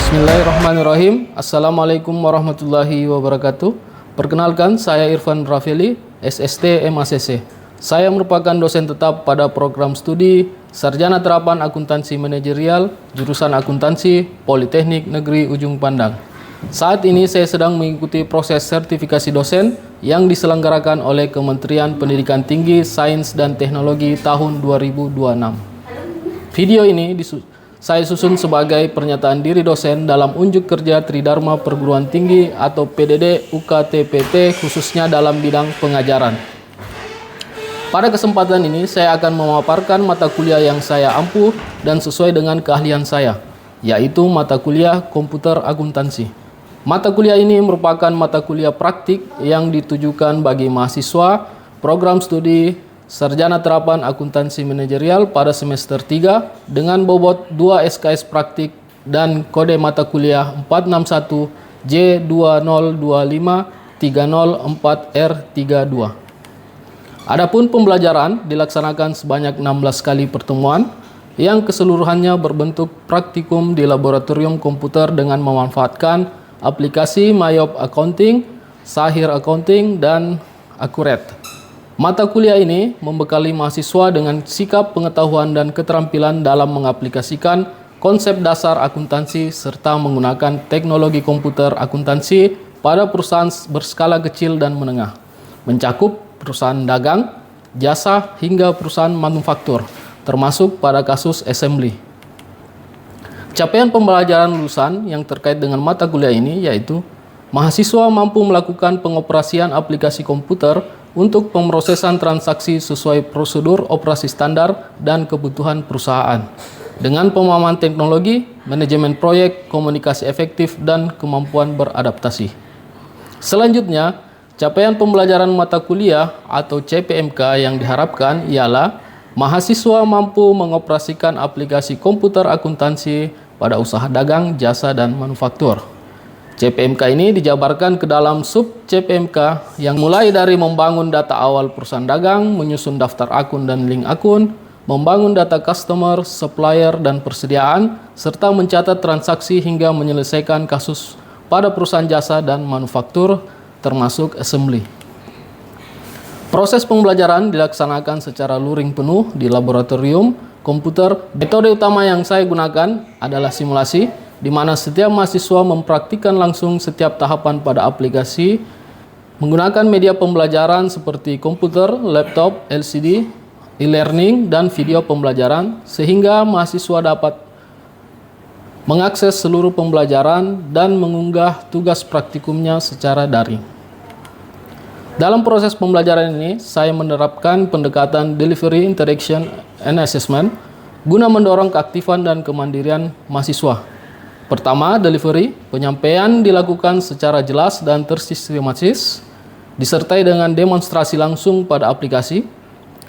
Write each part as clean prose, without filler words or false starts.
Bismillahirrahmanirrahim. Assalamualaikum warahmatullahi wabarakatuh. Perkenalkan, saya Irfan Rafeli, SST MACC. Saya merupakan dosen tetap pada program studi Sarjana Terapan Akuntansi Manajerial, jurusan Akuntansi, Politeknik Negeri Ujung Pandang. Saat ini saya sedang mengikuti proses sertifikasi dosen yang diselenggarakan oleh Kementerian Pendidikan Tinggi, Sains dan Teknologi tahun 2026. Video ini saya susun sebagai pernyataan diri dosen dalam unjuk kerja Tridharma Perguruan Tinggi atau PDD UKT-PT khususnya dalam bidang pengajaran. Pada kesempatan ini saya akan memaparkan mata kuliah yang saya ampuh dan sesuai dengan keahlian saya, yaitu mata kuliah Komputer Akuntansi. Mata kuliah ini merupakan mata kuliah praktik yang ditujukan bagi mahasiswa program studi Sarjana Terapan Akuntansi Manajerial pada semester 3 dengan bobot 2 SKS praktik dan kode mata kuliah 461 J2025-304R32. Adapun pembelajaran dilaksanakan sebanyak 16 kali pertemuan yang keseluruhannya berbentuk praktikum di laboratorium komputer dengan memanfaatkan aplikasi Mayop Accounting, Sahir Accounting, dan Accurate. Mata kuliah ini membekali mahasiswa dengan sikap pengetahuan dan keterampilan dalam mengaplikasikan konsep dasar akuntansi serta menggunakan teknologi komputer akuntansi pada perusahaan berskala kecil dan menengah, mencakup perusahaan dagang, jasa, hingga perusahaan manufaktur, termasuk pada kasus assembly. Capaian pembelajaran lulusan yang terkait dengan mata kuliah ini yaitu mahasiswa mampu melakukan pengoperasian aplikasi komputer untuk pemrosesan transaksi sesuai prosedur operasi standar dan kebutuhan perusahaan dengan pemahaman teknologi, manajemen proyek, komunikasi efektif, dan kemampuan beradaptasi. Selanjutnya, capaian pembelajaran mata kuliah atau CPMK yang diharapkan ialah mahasiswa mampu mengoperasikan aplikasi komputer akuntansi pada usaha dagang, jasa, dan manufaktur. CPMK ini dijabarkan ke dalam sub CPMK yang mulai dari membangun data awal perusahaan dagang, menyusun daftar akun dan link akun, membangun data customer, supplier, dan persediaan, serta mencatat transaksi hingga menyelesaikan kasus pada perusahaan jasa dan manufaktur, termasuk assembly. Proses pembelajaran dilaksanakan secara luring penuh di laboratorium komputer. Metode utama yang saya gunakan adalah simulasi, di mana setiap mahasiswa mempraktikkan langsung setiap tahapan pada aplikasi menggunakan media pembelajaran seperti komputer, laptop, LCD, e-learning, dan video pembelajaran sehingga mahasiswa dapat mengakses seluruh pembelajaran dan mengunggah tugas praktikumnya secara daring. Dalam proses pembelajaran ini, saya menerapkan pendekatan Delivery, Interaction, and Assessment guna mendorong keaktifan dan kemandirian mahasiswa. Pertama, delivery, penyampaian dilakukan secara jelas dan tersistematis, disertai dengan demonstrasi langsung pada aplikasi.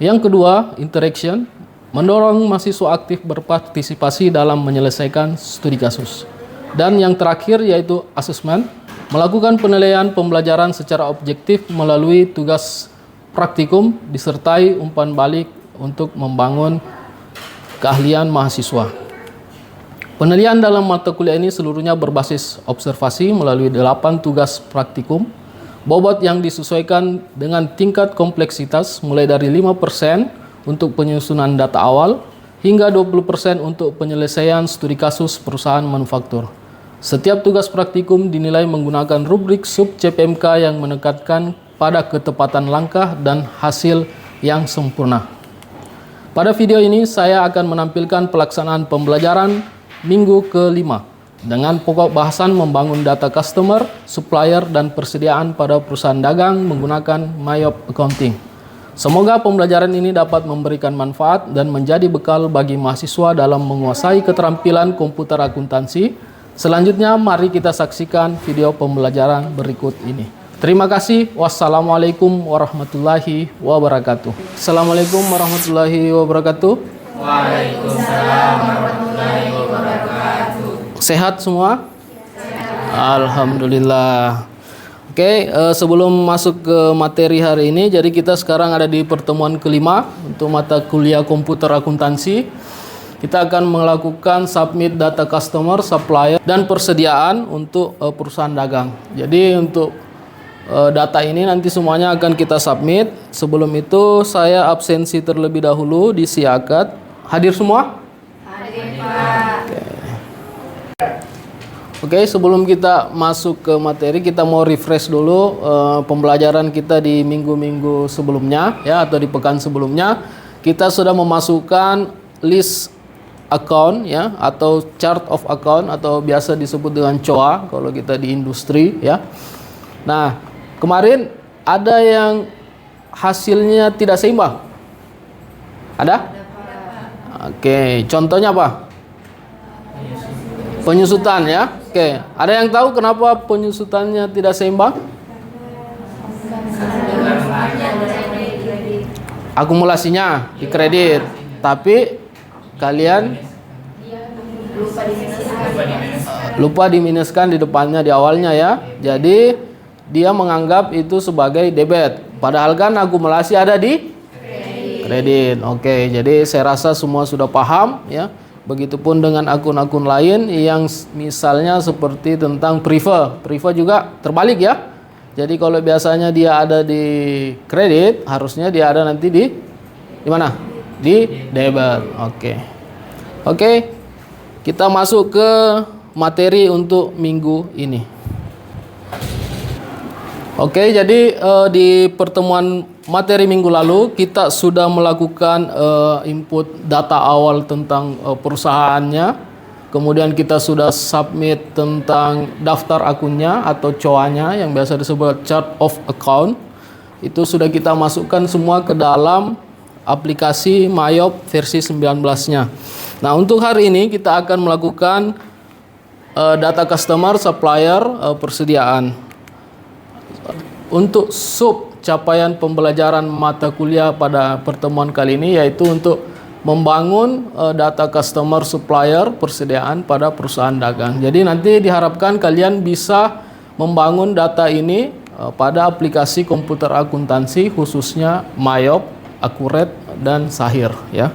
Yang kedua, interaction, mendorong mahasiswa aktif berpartisipasi dalam menyelesaikan studi kasus. Dan yang terakhir yaitu assessment, melakukan penilaian pembelajaran secara objektif melalui tugas praktikum, disertai umpan balik untuk membangun keahlian mahasiswa. Penilaian dalam mata kuliah ini seluruhnya berbasis observasi melalui 8 tugas praktikum, bobot yang disesuaikan dengan tingkat kompleksitas mulai dari 5% untuk penyusunan data awal hingga 20% untuk penyelesaian studi kasus perusahaan manufaktur. Setiap tugas praktikum dinilai menggunakan rubrik sub CPMK yang menekankan pada ketepatan langkah dan hasil yang sempurna. Pada video ini saya akan menampilkan pelaksanaan pembelajaran minggu ke-5 dengan pokok bahasan membangun data customer, supplier, dan persediaan pada perusahaan dagang menggunakan Mayop Accounting. Semoga pembelajaran ini dapat memberikan manfaat dan menjadi bekal bagi mahasiswa dalam menguasai keterampilan komputer akuntansi. Selanjutnya, mari kita saksikan video pembelajaran berikut ini. Terima kasih. Wassalamualaikum warahmatullahi wabarakatuh. Assalamualaikum warahmatullahi wabarakatuh. Waalaikumsalam warahmatullahi wabarakatuh. Sehat semua? Alhamdulillah. Oke, sebelum masuk ke materi hari ini, jadi kita sekarang ada di pertemuan kelima untuk mata kuliah komputer akuntansi. kita akan melakukan submit data customer, supplier, dan persediaan untuk perusahaan dagang. Jadi untuk data ini nanti semuanya akan kita submit. Sebelum itu saya absensi terlebih dahulu di Siakat. Hadir semua? Hadir, Pak. Oke, sebelum kita masuk ke materi, kita mau refresh dulu pembelajaran kita di minggu-minggu sebelumnya ya, atau di pekan sebelumnya. Kita sudah memasukkan list account ya, atau chart of account, atau biasa disebut dengan COA kalau kita di industri ya. Nah, kemarin ada yang hasilnya tidak seimbang? Ada? Oke, contohnya apa? Penyusutan ya. Oke, ada yang tahu kenapa penyusutannya tidak seimbang? Akumulasinya di kredit, tapi kalian lupa diminuskan di depannya di awalnya ya. Jadi dia menganggap itu sebagai debit, padahal kan akumulasi ada di kredit. Oke, jadi saya rasa semua sudah paham ya. Begitupun dengan akun-akun lain yang misalnya seperti tentang prefer juga terbalik ya. Jadi kalau biasanya dia ada di kredit, harusnya dia ada nanti di mana? Di debit. Oke, kita masuk ke materi untuk minggu ini. Oke, jadi di pertemuan materi minggu lalu kita sudah melakukan input data awal tentang perusahaannya. Kemudian kita sudah submit tentang daftar akunnya atau COA-nya yang biasa disebut chart of account. Itu sudah kita masukkan semua ke dalam aplikasi Mayop versi 19-nya. Nah, untuk hari ini kita akan melakukan data customer, supplier, persediaan. Untuk sub capaian pembelajaran mata kuliah pada pertemuan kali ini yaitu untuk membangun data customer, supplier, persediaan pada perusahaan dagang. Jadi nanti diharapkan kalian bisa membangun data ini pada aplikasi komputer akuntansi khususnya Mayop, Akurat, dan Sahir ya.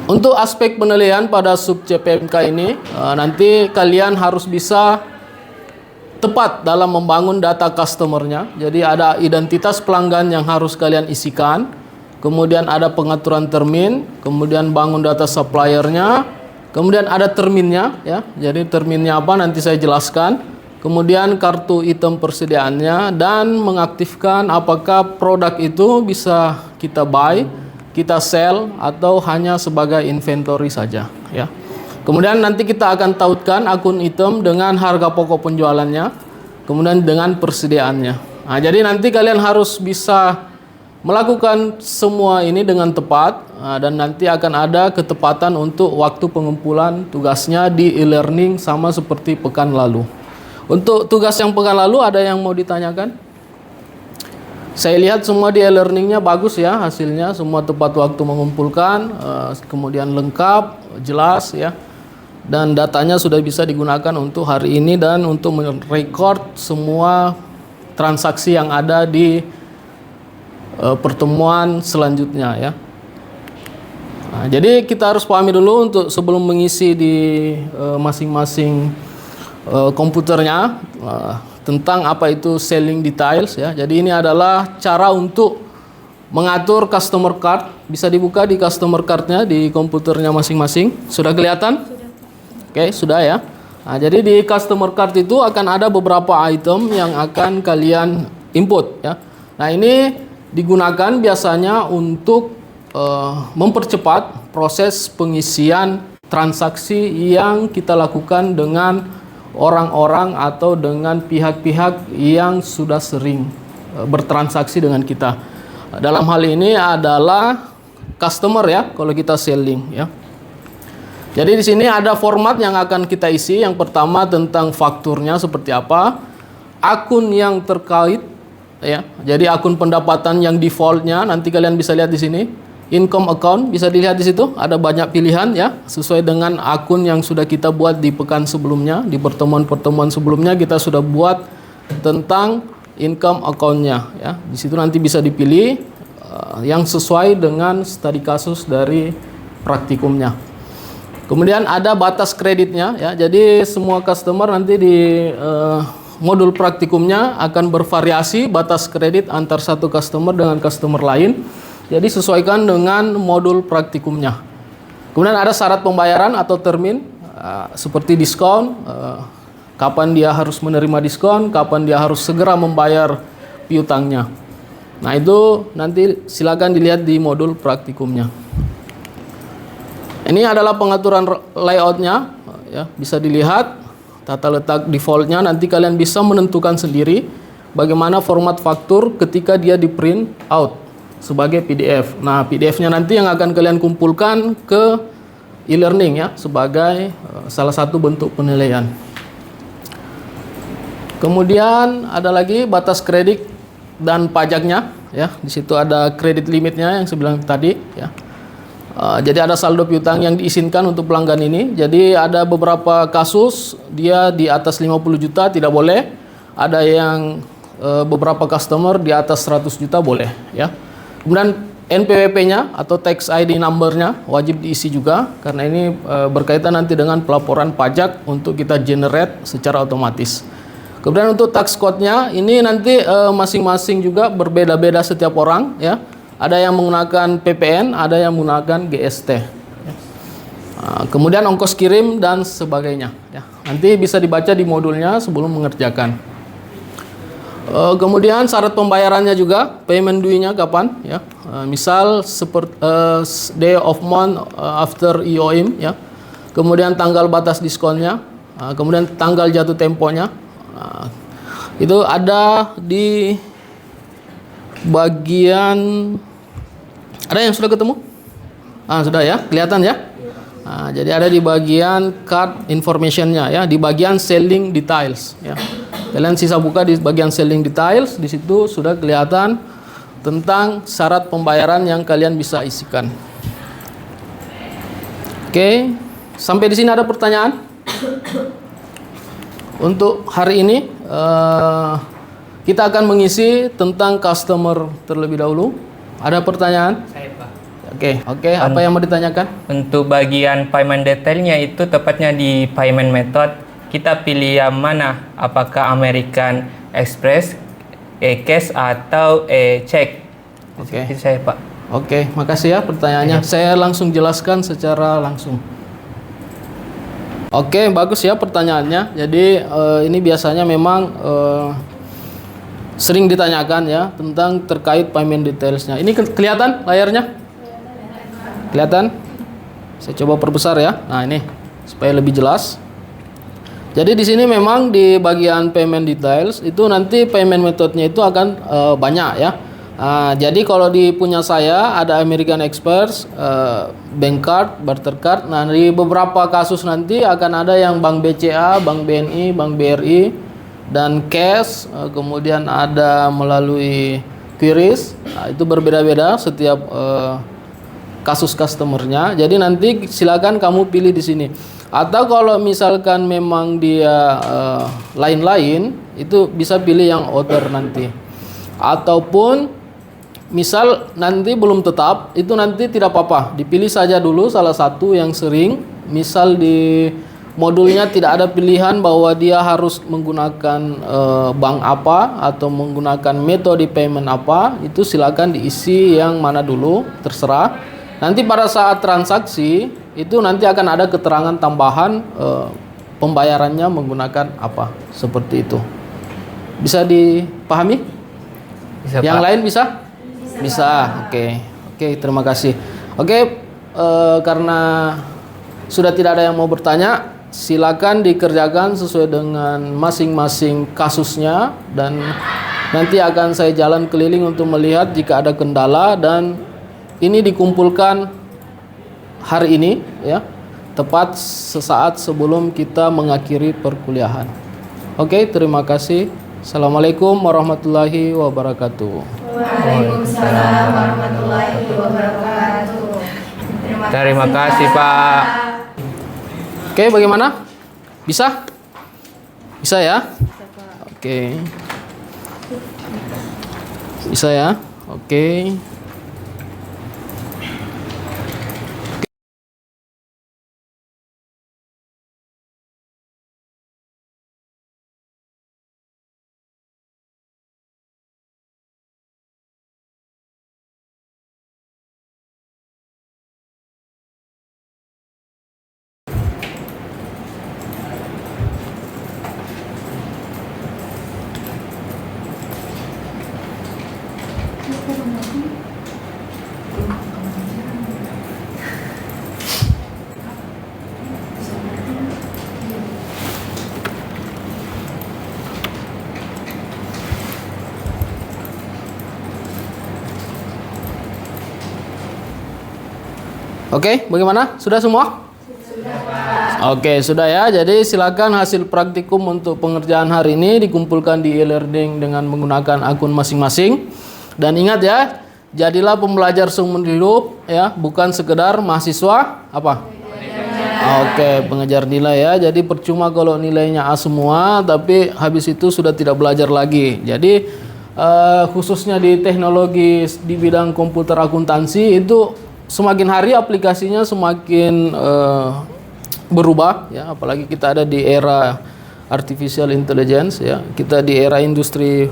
Untuk aspek penilaian pada sub CPMK ini nanti kalian harus bisa tepat dalam membangun data customernya. Jadi ada identitas pelanggan yang harus kalian isikan, kemudian ada pengaturan termin, kemudian bangun data suppliernya, kemudian ada terminnya ya. Jadi terminnya apa nanti saya jelaskan. Kemudian kartu item persediaannya, dan mengaktifkan apakah produk itu bisa kita buy, kita sell, atau hanya sebagai inventory saja ya. Kemudian nanti kita akan tautkan akun item dengan harga pokok penjualannya, kemudian dengan persediaannya. Nah, jadi nanti kalian harus bisa melakukan semua ini dengan tepat, dan nanti akan ada ketepatan untuk waktu pengumpulan tugasnya di e-learning sama seperti pekan lalu. Untuk tugas yang pekan lalu ada yang mau ditanyakan? Saya lihat semua di e-learningnya bagus ya hasilnya, semua tepat waktu mengumpulkan, kemudian lengkap, jelas ya. Dan datanya sudah bisa digunakan untuk hari ini dan untuk merekord semua transaksi yang ada di pertemuan selanjutnya ya. Nah, jadi kita harus pahami dulu untuk sebelum mengisi di masing-masing komputernya tentang apa itu selling details ya. Jadi ini adalah cara untuk mengatur customer card. Bisa dibuka di customer cardnya di komputernya masing-masing. Sudah kelihatan? Oke, sudah ya. Nah, jadi di customer card itu akan ada beberapa item yang akan kalian input ya. Nah, ini digunakan biasanya untuk mempercepat proses pengisian transaksi yang kita lakukan dengan orang-orang atau dengan pihak-pihak yang sudah sering bertransaksi dengan kita. Dalam hal ini adalah customer ya, kalau kita selling ya. Jadi di sini ada format yang akan kita isi. Yang pertama tentang fakturnya seperti apa, akun yang terkait ya. Jadi akun pendapatan yang defaultnya nanti kalian bisa lihat di sini. Income account bisa dilihat di situ, ada banyak pilihan ya, sesuai dengan akun yang sudah kita buat di pekan sebelumnya. Di pertemuan-pertemuan sebelumnya kita sudah buat tentang income account-nya ya. Di situ nanti bisa dipilih yang sesuai dengan studi kasus dari praktikumnya. Kemudian ada batas kreditnya ya. Jadi semua customer nanti di modul praktikumnya akan bervariasi batas kredit antar satu customer dengan customer lain. Jadi sesuaikan dengan modul praktikumnya. Kemudian ada syarat pembayaran atau termin seperti diskon, kapan dia harus menerima diskon, kapan dia harus segera membayar piutangnya. Nah itu nanti silakan dilihat di modul praktikumnya. Ini adalah pengaturan layoutnya, ya, bisa dilihat tata letak defaultnya. Nanti kalian bisa menentukan sendiri bagaimana format faktur ketika dia di print out sebagai PDF. Nah PDF-nya nanti yang akan kalian kumpulkan ke e-learning ya sebagai salah satu bentuk penilaian. Kemudian ada lagi batas kredit dan pajaknya ya. Di situ ada kredit limitnya yang saya bilang tadi ya. Jadi ada saldo piutang yang diizinkan untuk pelanggan ini. Jadi ada beberapa kasus dia di atas 50 juta tidak boleh. Ada yang beberapa customer di atas 100 juta boleh ya. Kemudian NPWP-nya atau tax ID number-nya wajib diisi juga karena ini berkaitan nanti dengan pelaporan pajak untuk kita generate secara otomatis. Kemudian untuk tax code-nya ini nanti masing-masing juga berbeda-beda setiap orang ya. Ada yang menggunakan PPN, ada yang menggunakan GST. Kemudian ongkos kirim dan sebagainya ya. Nanti bisa dibaca di modulnya sebelum mengerjakan. Kemudian syarat pembayarannya juga, payment due-nya kapan ya. Misal seperti day of month after EOM ya. Kemudian tanggal batas diskonnya, kemudian tanggal jatuh temponya. Itu ada di bagian, ada yang sudah ketemu? Sudah ya, kelihatan ya. Jadi ada di bagian card information-nya ya, di bagian selling details ya. Kalian sisa buka di bagian selling details, di situ sudah kelihatan tentang syarat pembayaran yang kalian bisa isikan. Oke, sampai di sini ada pertanyaan? Untuk hari ini kita akan mengisi tentang customer terlebih dahulu. Ada pertanyaan? Saya Pak. Oke. Apa yang mau ditanyakan? Untuk bagian payment detailnya itu tepatnya di payment method kita pilih yang mana? Apakah American Express, cash atau check? Oke. Itu saya Pak. Oke, makasih ya pertanyaannya. Saya langsung jelaskan secara langsung. Oke, bagus ya pertanyaannya. Jadi ini biasanya memang sering ditanyakan ya tentang terkait payment detailsnya. Ini kelihatan layarnya? Kelihatan? Saya coba perbesar ya. Nah ini supaya lebih jelas. Jadi di sini memang di bagian payment details itu nanti payment methodnya itu akan banyak ya. Jadi kalau di punya saya ada American Express, bank card, barter card. Nah di beberapa kasus nanti akan ada yang bank BCA, bank BNI, bank BRI, dan cash. Kemudian ada melalui QRIS. Itu berbeda-beda setiap kasus customernya. Jadi nanti silakan kamu pilih di sini. Atau kalau misalkan memang dia lain-lain, itu bisa pilih yang order nanti. Ataupun misal nanti belum tetap, itu nanti tidak apa-apa, dipilih saja dulu salah satu yang sering. Misal di modulnya tidak ada pilihan bahwa dia harus menggunakan bank apa atau menggunakan metode payment apa, itu silakan diisi yang mana dulu, terserah. Nanti pada saat transaksi itu nanti akan ada keterangan tambahan pembayarannya menggunakan apa, seperti itu. Bisa dipahami? Bisa, Yang Pak. lain bisa? Bisa. Oke, terima kasih. Oke, karena sudah tidak ada yang mau bertanya, silakan dikerjakan sesuai dengan masing-masing kasusnya dan nanti akan saya jalan keliling untuk melihat jika ada kendala, dan ini dikumpulkan hari ini ya, tepat sesaat sebelum kita mengakhiri perkuliahan. Oke, terima kasih. Assalamualaikum warahmatullahi wabarakatuh. Waalaikumsalam warahmatullahi wabarakatuh. Terima kasih Pak. Oke, bagaimana? Bisa? Bisa ya? Oke. Bisa ya? Oke. Oke, bagaimana? Sudah semua? Oke, sudah ya. Jadi silakan hasil praktikum untuk pengerjaan hari ini dikumpulkan di e-learning dengan menggunakan akun masing-masing. Dan ingat ya, jadilah pembelajar seumur hidup ya, bukan sekedar mahasiswa apa? Oke, pengejar nilai ya. Jadi percuma kalau nilainya A semua, tapi habis itu sudah tidak belajar lagi. Jadi khususnya di teknologi di bidang komputer akuntansi itu semakin hari aplikasinya semakin berubah ya, apalagi kita ada di era artificial intelligence ya. Kita di era industri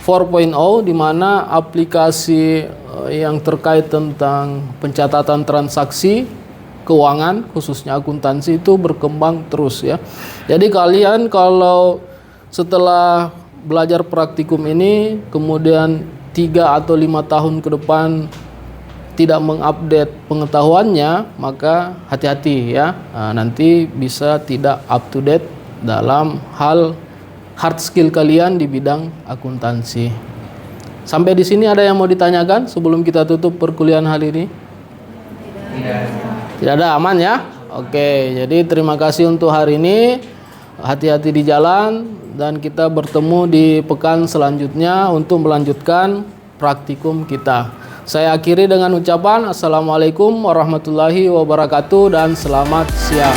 4.0 di mana aplikasi yang terkait tentang pencatatan transaksi keuangan khususnya akuntansi itu berkembang terus ya. Jadi kalian kalau setelah belajar praktikum ini kemudian 3 atau 5 tahun ke depan tidak mengupdate pengetahuannya, maka hati-hati ya. Nah, nanti bisa tidak up to date dalam hal hard skill kalian di bidang akuntansi. Sampai di sini ada yang mau ditanyakan sebelum kita tutup perkuliahan hari ini? Tidak ada, aman ya? Oke, jadi terima kasih untuk hari ini. Hati-hati di jalan dan kita bertemu di pekan selanjutnya untuk melanjutkan praktikum kita. Saya akhiri dengan ucapan Assalamualaikum warahmatullahi wabarakatuh dan selamat siang.